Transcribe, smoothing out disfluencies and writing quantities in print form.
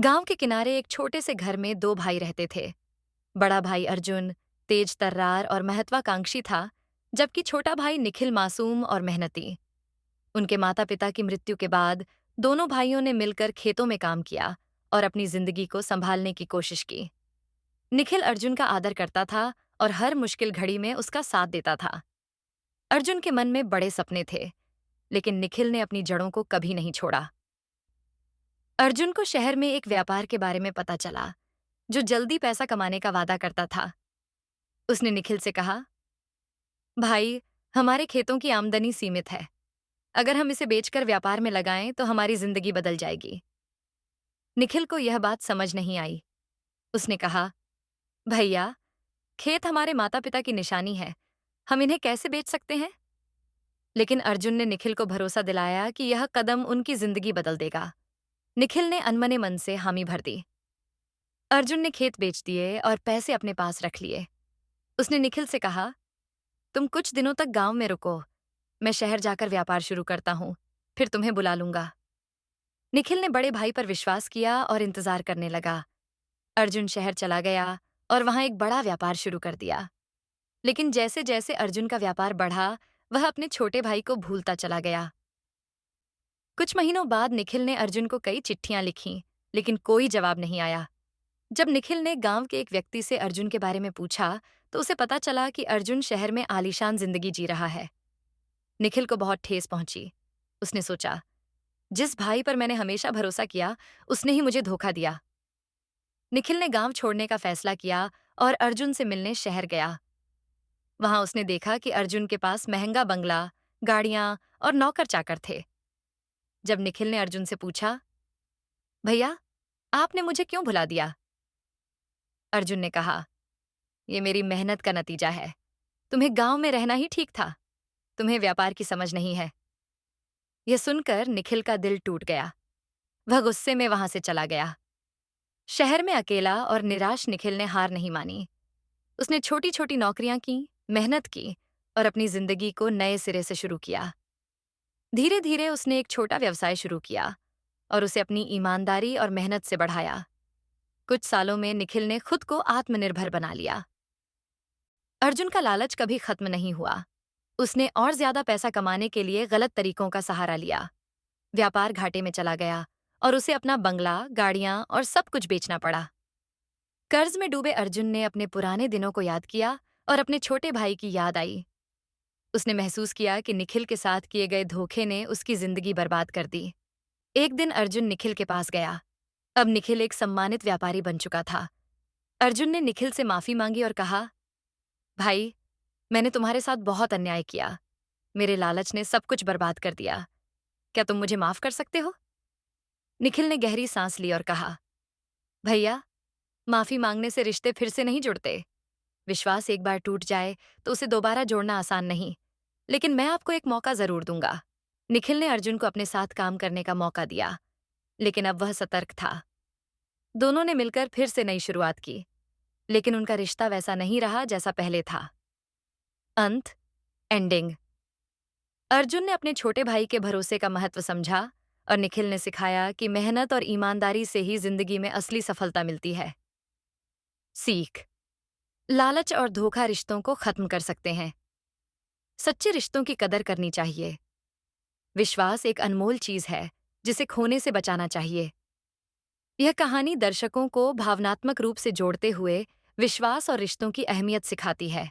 गांव के किनारे एक छोटे से घर में दो भाई रहते थे। बड़ा भाई अर्जुन तेज तर्रार और महत्वाकांक्षी था, जबकि छोटा भाई निखिल मासूम और मेहनती। उनके माता पिता की मृत्यु के बाद दोनों भाइयों ने मिलकर खेतों में काम किया और अपनी जिंदगी को संभालने की कोशिश की। निखिल अर्जुन का आदर करता था और हर मुश्किल घड़ी में उसका साथ देता था। अर्जुन के मन में बड़े सपने थे, लेकिन निखिल ने अपनी जड़ों को कभी नहीं छोड़ा। अर्जुन को शहर में एक व्यापार के बारे में पता चला, जो जल्दी पैसा कमाने का वादा करता था। उसने निखिल से कहा, भाई, हमारे खेतों की आमदनी सीमित है। अगर हम इसे बेचकर व्यापार में लगाएं तो हमारी जिंदगी बदल जाएगी। निखिल को यह बात समझ नहीं आई। उसने कहा, भैया, खेत हमारे माता पिता की निशानी है। हम इन्हें कैसे बेच सकते हैं? लेकिन अर्जुन ने निखिल को भरोसा दिलाया कि यह कदम उनकी जिंदगी बदल देगा। निखिल ने अनमने मन से हामी भर दी। अर्जुन ने खेत बेच दिए और पैसे अपने पास रख लिए। उसने निखिल से कहा, तुम कुछ दिनों तक गांव में रुको। मैं शहर जाकर व्यापार शुरू करता हूं, फिर तुम्हें बुला लूंगा। निखिल ने बड़े भाई पर विश्वास किया और इंतजार करने लगा। अर्जुन शहर चला गया और वहां एक बड़ा व्यापार शुरू कर दिया। लेकिन जैसे जैसे अर्जुन का व्यापार बढ़ा, वह अपने छोटे भाई को भूलता चला गया। कुछ महीनों बाद निखिल ने अर्जुन को कई चिट्ठियां लिखीं, लेकिन कोई जवाब नहीं आया। जब निखिल ने गांव के एक व्यक्ति से अर्जुन के बारे में पूछा, तो उसे पता चला कि अर्जुन शहर में आलीशान जिंदगी जी रहा है। निखिल को बहुत ठेस पहुंची। उसने सोचा, जिस भाई पर मैंने हमेशा भरोसा किया, उसने ही मुझे धोखा दिया। निखिल ने गांव छोड़ने का फैसला किया और अर्जुन से मिलने शहर गया। वहां उसने देखा कि अर्जुन के पास महंगा बंगला, गाड़ियां और नौकर चाकर थे। जब निखिल ने अर्जुन से पूछा, भैया, आपने मुझे क्यों भुला दिया? अर्जुन ने कहा, ये मेरी मेहनत का नतीजा है। तुम्हें गांव में रहना ही ठीक था। तुम्हें व्यापार की समझ नहीं है। यह सुनकर निखिल का दिल टूट गया। वह गुस्से में वहां से चला गया। शहर में अकेला और निराश निखिल ने हार नहीं मानी। उसने छोटी छोटी नौकरियां की, मेहनत की और अपनी जिंदगी को नए सिरे से शुरू किया। धीरे धीरे उसने एक छोटा व्यवसाय शुरू किया और उसे अपनी ईमानदारी और मेहनत से बढ़ाया। कुछ सालों में निखिल ने खुद को आत्मनिर्भर बना लिया। अर्जुन का लालच कभी खत्म नहीं हुआ। उसने और ज्यादा पैसा कमाने के लिए गलत तरीकों का सहारा लिया। व्यापार घाटे में चला गया और उसे अपना बंगला, गाड़ियां और सब कुछ बेचना पड़ा। कर्ज में डूबे अर्जुन ने अपने पुराने दिनों को याद किया और अपने छोटे भाई की याद आई। उसने महसूस किया कि निखिल के साथ किए गए धोखे ने उसकी जिंदगी बर्बाद कर दी। एक दिन अर्जुन निखिल के पास गया। अब निखिल एक सम्मानित व्यापारी बन चुका था। अर्जुन ने निखिल से माफी मांगी और कहा, भाई, मैंने तुम्हारे साथ बहुत अन्याय किया। मेरे लालच ने सब कुछ बर्बाद कर दिया। क्या तुम मुझे माफ कर सकते हो? निखिल ने गहरी सांस ली और कहा, भैया, माफी मांगने से रिश्ते फिर से नहीं जुड़ते। विश्वास एक बार टूट जाए तो उसे दोबारा जोड़ना आसान नहीं, लेकिन मैं आपको एक मौका जरूर दूंगा। निखिल ने अर्जुन को अपने साथ काम करने का मौका दिया, लेकिन अब वह सतर्क था। दोनों ने मिलकर फिर से नई शुरुआत की, लेकिन उनका रिश्ता वैसा नहीं रहा जैसा पहले था। अंत, एंडिंग। अर्जुन ने अपने छोटे भाई के भरोसे का महत्व समझा और निखिल ने सिखाया कि मेहनत और ईमानदारी से ही जिंदगी में असली सफलता मिलती है। सीख, लालच और धोखा रिश्तों को खत्म कर सकते हैं। सच्चे रिश्तों की कदर करनी चाहिए। विश्वास एक अनमोल चीज है, जिसे खोने से बचाना चाहिए। यह कहानी दर्शकों को भावनात्मक रूप से जोड़ते हुए विश्वास और रिश्तों की अहमियत सिखाती है।